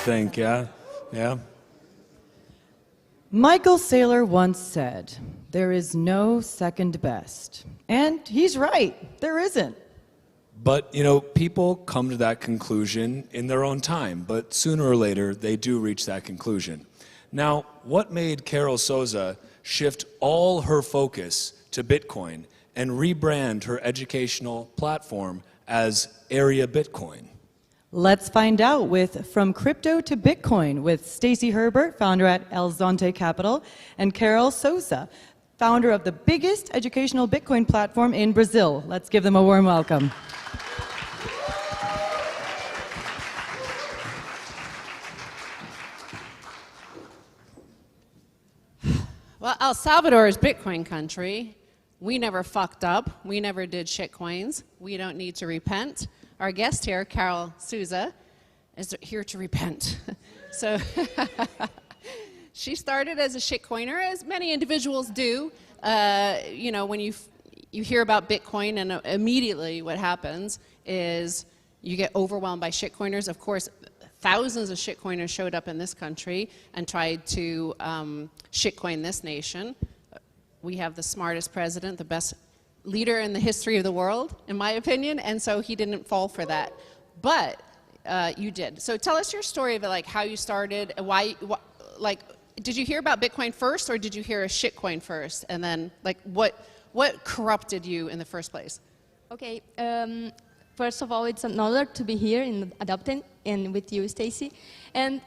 think, yeah? Yeah. Michael Saylor once said, "There is no second best." And he's right, there isn't. But, you know, people come to that conclusion in their own time, but sooner or later, they do reach that conclusion. Now, what made Carol Souza shift all her focus to Bitcoin and rebrand her educational platform as Area Bitcoin? Let's find out with From Crypto to Bitcoin with Stacy Herbert, founder at El Zonte Capital, and Carol Souza, founder of the biggest educational Bitcoin platform in Brazil. Let's give them a warm welcome. Well, El Salvador is Bitcoin country. We never fucked up. We never did shitcoins. We don't need to repent. Our guest here, Carol Souza, is here to repent. So she started as a shitcoiner, as many individuals do. You know, when you hear about Bitcoin, and immediately what happens is you get overwhelmed by shitcoiners. Of course, thousands of shitcoiners showed up in this country and tried to shitcoin this nation. We have the smartest president, the best leader in the history of the world, in my opinion, and so he didn't fall for that. But you did. So tell us your story of like how you started, why like, did you hear about Bitcoin first, or did you hear a shitcoin first? And then, like, what corrupted you in the first place? Okay, first of all, it's an honor to be here in Adopting and with you, Stacy. And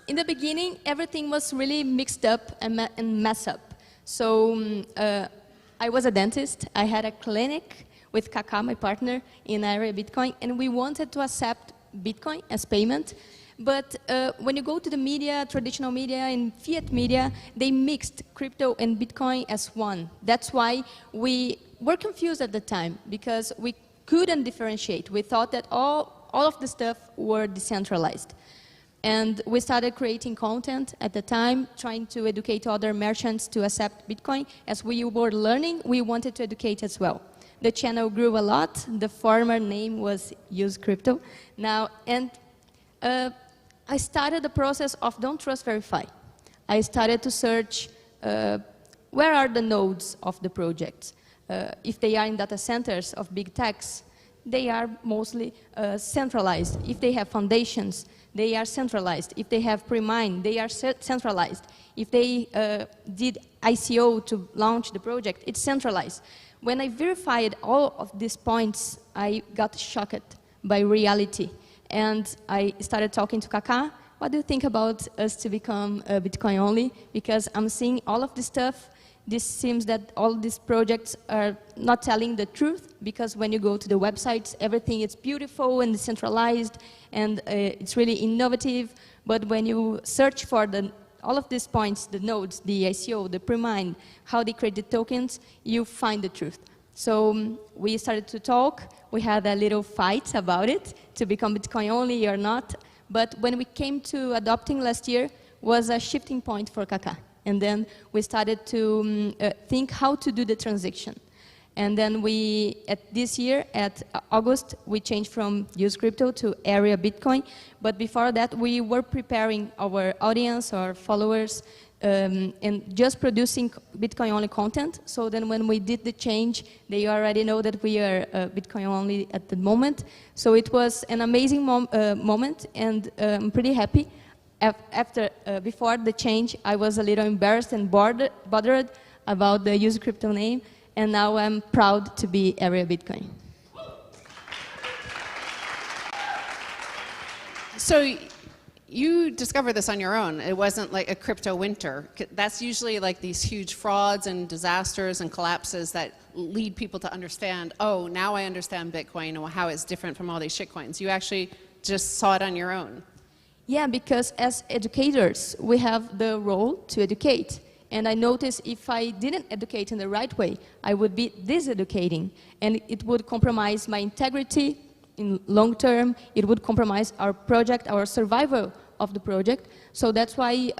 in the beginning, everything was really mixed up and messed up. So I was a dentist. I had a clinic with Kaká, my partner, in Area Bitcoin, and we wanted to accept Bitcoin as payment. But when you go to the media, traditional media and fiat media, they mixed crypto and Bitcoin as one. That's why we were confused at the time, because we couldn't differentiate. We thought that all of the stuff were decentralized. And we started creating content at the time, trying to educate other merchants to accept Bitcoin. As we were learning, we wanted to educate as well. The channel grew a lot. The former name was Use Crypto. Now, and I started the process of Don't Trust, Verify. I started to search where are the nodes of the projects. If they are in data centers of big techs, they are mostly centralized. If they have foundations, they are centralized. If they have pre-mine, they are centralized. If they did ICO to launch the project, it's centralized. When I verified all of these points, I got shocked by reality. And I started talking to Kaká. What do you think about us to become Bitcoin only? Because I'm seeing all of this stuff. This seems that all these projects are not telling the truth, because when you go to the websites, everything is beautiful and decentralized, and it's really innovative. But when you search for all of these points, the nodes, the ICO, the pre-mine, how they create the tokens, you find the truth. So we started to talk. We had a little fight about it, to become Bitcoin only or not. But when we came to adopting last year, was a shifting point for Kaká. And then we started to think how to do the transaction. And then this year, at August, we changed from Use Crypto to Area Bitcoin. But before that, we were preparing our audience, our followers, and just producing Bitcoin-only content. So then when we did the change, they already know that we are Bitcoin-only at the moment. So it was an amazing moment, and I'm pretty happy. Before the change, I was a little embarrassed and bothered about the Use Crypto name, and now I'm proud to be Area Bitcoin. So you discovered this on your own. It wasn't like a crypto winter. That's usually like these huge frauds and disasters and collapses that lead people to understand, oh, now I understand Bitcoin and how it's different from all these shitcoins. You actually just saw it on your own. Yeah, because as educators, we have the role to educate. And I noticed if I didn't educate in the right way, I would be diseducating. And it would compromise my integrity in long term. It would compromise our project, our survival of the project. So that's why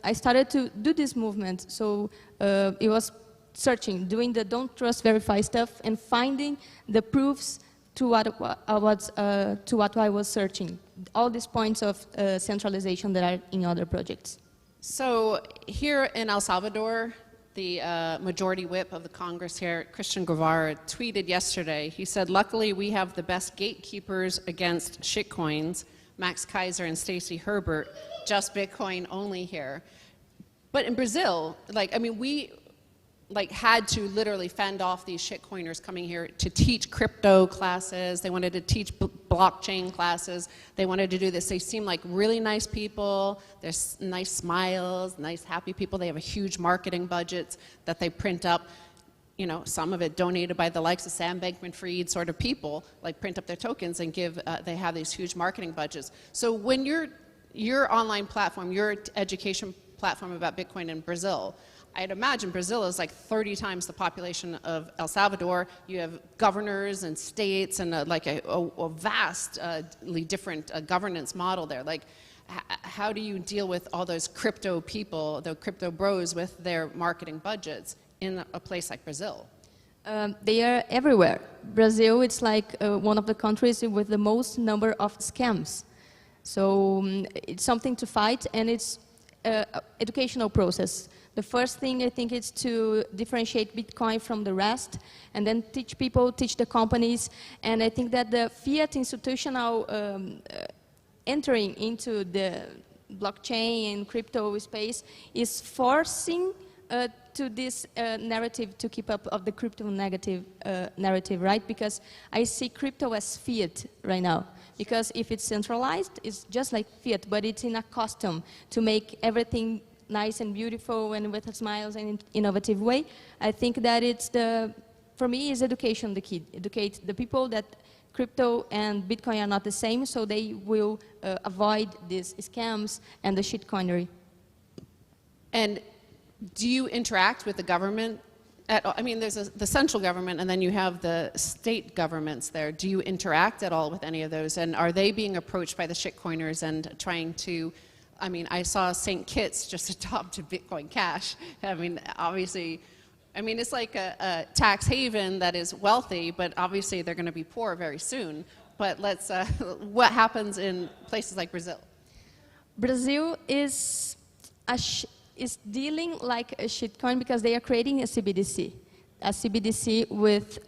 I started to do this movement. So it was searching, doing the Don't Trust, Verify stuff, and finding the proofs to what I was searching. All these points of centralization that are in other projects. So here in El Salvador, the majority whip of the Congress here, Christian Guevara, tweeted yesterday. He said, "Luckily, we have the best gatekeepers against shitcoins, Max Kaiser and Stacy Herbert, just Bitcoin only here." But in Brazil, we had to literally fend off these shitcoiners coming here to teach crypto classes. They wanted to teach blockchain classes. They wanted to do this. They seem like really nice people. There's nice smiles, nice happy people. They have a huge marketing budgets that they print up. You know, some of it donated by the likes of Sam Bankman-Fried sort of people, like print up their tokens and give, they have these huge marketing budgets. So when your online platform, your education platform about Bitcoin in Brazil, I'd imagine Brazil is like 30 times the population of El Salvador. You have governors and states and a vastly different governance model there. Like, how do you deal with all those crypto people, the crypto bros with their marketing budgets in a place like Brazil? They are everywhere. Brazil, it's like one of the countries with the most number of scams. So it's something to fight, and it's educational process. The first thing I think is to differentiate Bitcoin from the rest, and then teach people, teach the companies. And I think that the fiat institutional entering into the blockchain and crypto space is forcing to this narrative to keep up of the crypto negative narrative, right? Because I see crypto as fiat right now. Because if it's centralized, it's just like fiat, but it's in a custom to make everything nice and beautiful and with smiles and in innovative way. I think that for me, is education the key. Educate the people that crypto and Bitcoin are not the same, so they will avoid these scams and the shitcoinery. And do you interact with the government at all? I mean, there's the central government, and then you have the state governments there. Do you interact at all with any of those? And are they being approached by the shitcoiners and trying to, I mean, I saw St. Kitts just adopt to Bitcoin Cash. I mean, obviously, I mean, it's like a tax haven that is wealthy, but obviously they're going to be poor very soon. But let's, what happens in places like Brazil? Brazil is dealing like a shitcoin because they are creating a CBDC with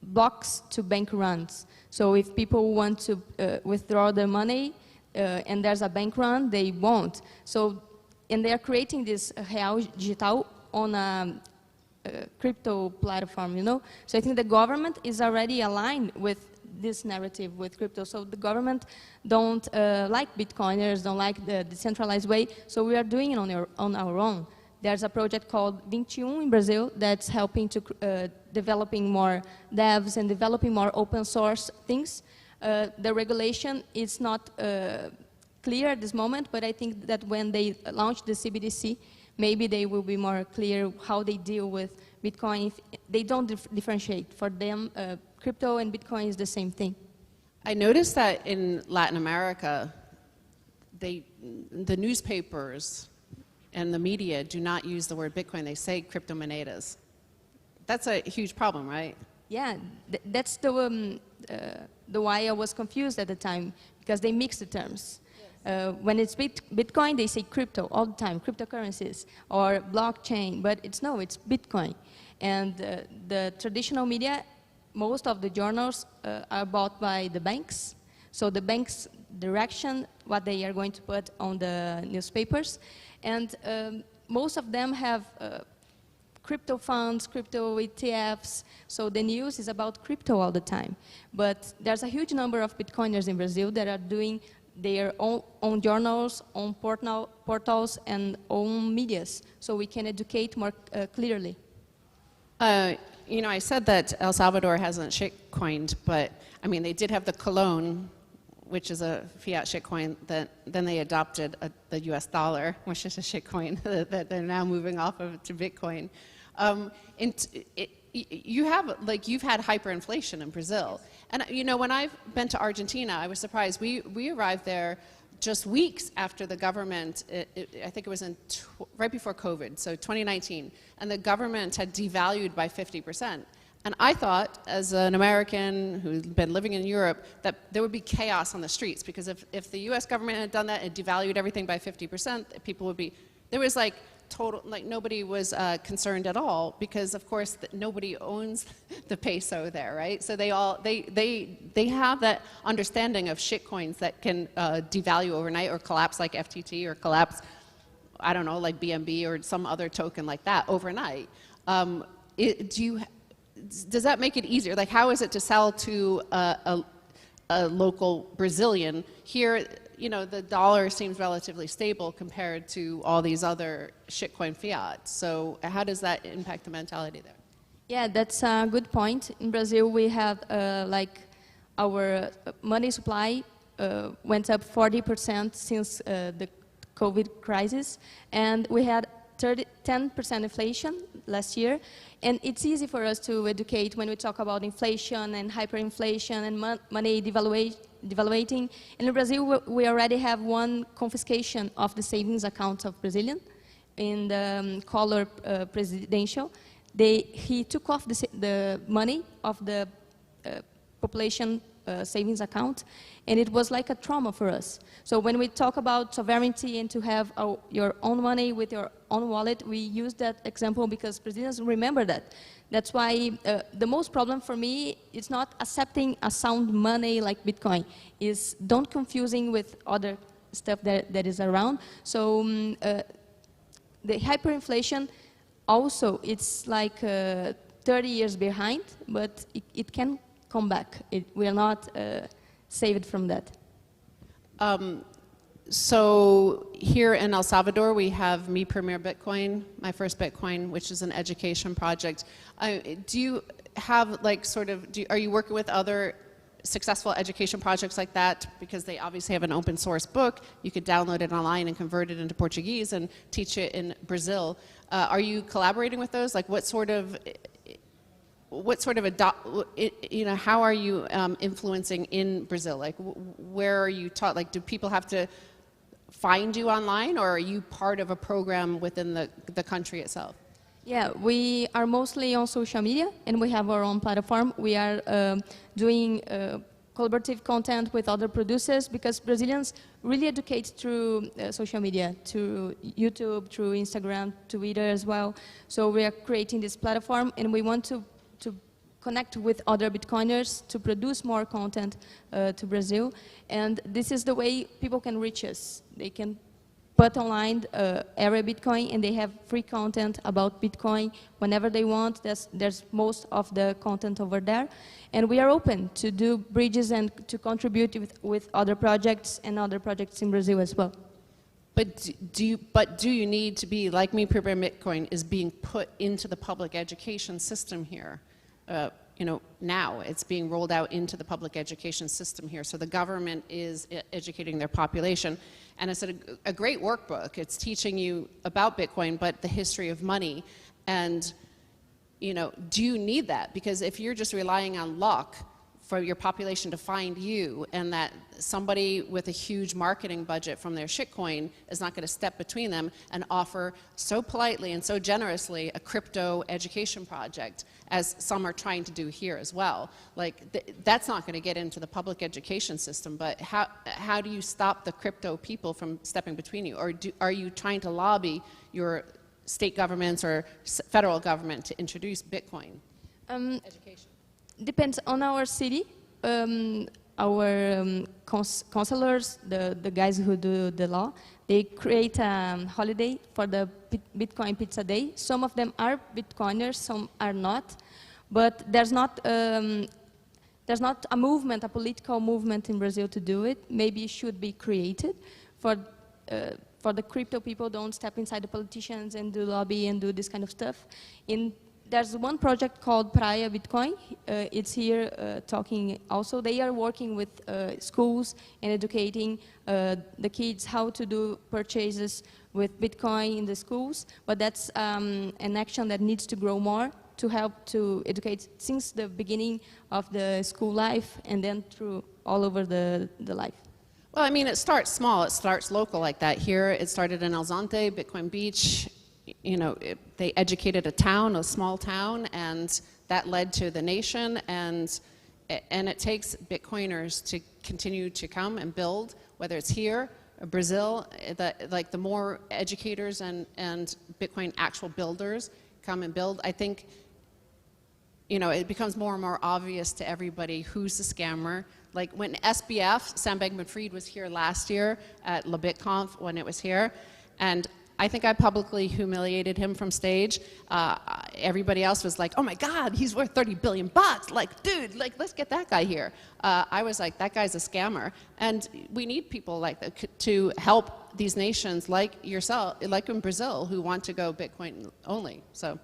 blocks to bank runs. So if people want to withdraw their money, and there's a bank run, they won't. So, and they are creating this real digital on a crypto platform, you know? So I think the government is already aligned with this narrative with crypto. So the government don't like Bitcoiners, don't like the decentralized way. So we are doing it on our own. There's a project called 21 in Brazil that's helping to developing more devs and developing more open source things. The regulation is not clear at this moment, but I think that when they launch the CBDC, maybe they will be more clear how they deal with Bitcoin. If they don't differentiate. For them, crypto and Bitcoin is the same thing. I noticed that in Latin America, the newspapers and the media do not use the word Bitcoin. They say cryptomonedas. That's a huge problem, right? Yeah, that's the why I was confused at the time, because they mix the terms. Yes. When it's Bitcoin, they say crypto all the time, cryptocurrencies or blockchain, but it's Bitcoin. And the traditional media, most of the journals are bought by the banks. So the banks direction what they are going to put on the newspapers. And most of them have crypto funds, crypto ETFs, so the news is about crypto all the time. But there's a huge number of Bitcoiners in Brazil that are doing their own journals, own portals, and own medias, so we can educate more clearly. You know, I said that El Salvador hasn't shitcoined, but I mean, they did have the colon, which is a fiat shitcoin, that then they adopted the US dollar, which is a shitcoin that they're now moving off of to Bitcoin. You've had hyperinflation in Brazil. And you know, when I've been to Argentina, I was surprised. We arrived there just weeks after the government, I think it was right before COVID, so 2019, and the government had devalued by 50%. And I thought, as an American who'd been living in Europe, that there would be chaos on the streets, because if the US government had done that and devalued everything by 50%, people would be, there was like total, like nobody was concerned at all, because of course nobody owns the peso there, right? So they have that understanding of shitcoins that can devalue overnight or collapse like FTT or collapse, I don't know, like BNB or some other token like that overnight. Does that make it easier? Like, how is it to sell to a local Brazilian? Here, you know, the dollar seems relatively stable compared to all these other shitcoin fiat. So how does that impact the mentality there? Yeah, that's a good point. In Brazil, we have like our money supply went up 40% since the COVID crisis, and we had 10% inflation last year. And it's easy for us to educate when we talk about inflation and hyperinflation and money devaluating. And in Brazil, we already have one confiscation of the savings accounts of Brazilian in the Collor presidential. He took off the money of the population savings account, and it was like a trauma for us. So when we talk about sovereignty and to have your own money with your own wallet, we use that example because Brazilians remember that. That's why the most problem for me is not accepting a sound money like Bitcoin, is don't confusing with other stuff that is around. So the hyperinflation also, it's like 30 years behind, but it can come back. We are not saved from that. So here in El Salvador, we have Mi Primer Bitcoin, My First Bitcoin, which is an education project. Do you have like sort of, are you working with other successful education projects like that? Because they obviously have an open source book. You could download it online and convert it into Portuguese and teach it in Brazil. Are you collaborating with those? Like what sort of how are you influencing in Brazil? Like where are you taught? Like do people have to find you online, or are you part of a program within the country itself? Yeah, we are mostly on social media, and we have our own platform. We are doing collaborative content with other producers, because Brazilians really educate through social media, through YouTube, through Instagram, Twitter as well. So we are creating this platform, and we want to connect with other Bitcoiners to produce more content to Brazil. And this is the way people can reach us. They can put online Area Bitcoin, and they have free content about Bitcoin whenever they want. There's most of the content over there. And we are open to do bridges and to contribute with other projects and other projects in Brazil as well. But do you need to be, like Mi Primer Bitcoin is being put into the public education system here? You know, now it's being rolled out into the public education system here. So the government is educating their population. And it's a great workbook. It's teaching you about Bitcoin, but the history of money. And, you know, do you need that? Because if you're just relying on luck for your population to find you, and that somebody with a huge marketing budget from their shitcoin is not going to step between them and offer so politely and so generously a crypto education project, as some are trying to do here as well. Like, that's not going to get into the public education system, but how do you stop the crypto people from stepping between you? Or are you trying to lobby your state governments or federal government to introduce Bitcoin education? Depends on our city. Our counselors, the guys who do the law, they create a holiday for the Bitcoin Pizza Day. Some of them are Bitcoiners, some are not. But there's not a movement, a political movement in Brazil to do it. Maybe it should be created for the crypto people. Don't step inside the politicians and do lobby and do this kind of stuff. There's one project called Praia Bitcoin. It's here talking also. They are working with schools and educating the kids how to do purchases with Bitcoin in the schools. But that's an action that needs to grow more to help to educate since the beginning of the school life and then through all over the life. Well, I mean, it starts small. It starts local like that. Here, it started in El Zonte, Bitcoin Beach. You know, they educated a town, a small town, and that led to the nation, and it takes Bitcoiners to continue to come and build, whether it's here or Brazil. The more educators and Bitcoin actual builders come and build, I think, it becomes more and more obvious to everybody who's the scammer. Like when SBF, Sam Bankman-Fried, was here last year at LaBitConf when it was here, and I think I publicly humiliated him from stage. Everybody else was like, oh my God, he's worth 30 billion bucks. Like, dude, let's get that guy here. I was like, that guy's a scammer. And we need people like that to help these nations like yourself, like in Brazil, who want to go Bitcoin only. So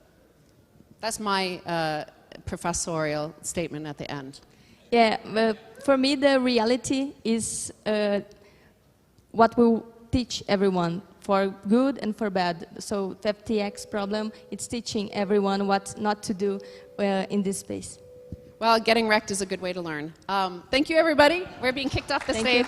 that's my professorial statement at the end. Yeah, for me, the reality is what will teach everyone, for good and for bad. So the FTX problem, it's teaching everyone what not to do in this space. Well, getting wrecked is a good way to learn. Thank you, everybody. We're being kicked off the stage.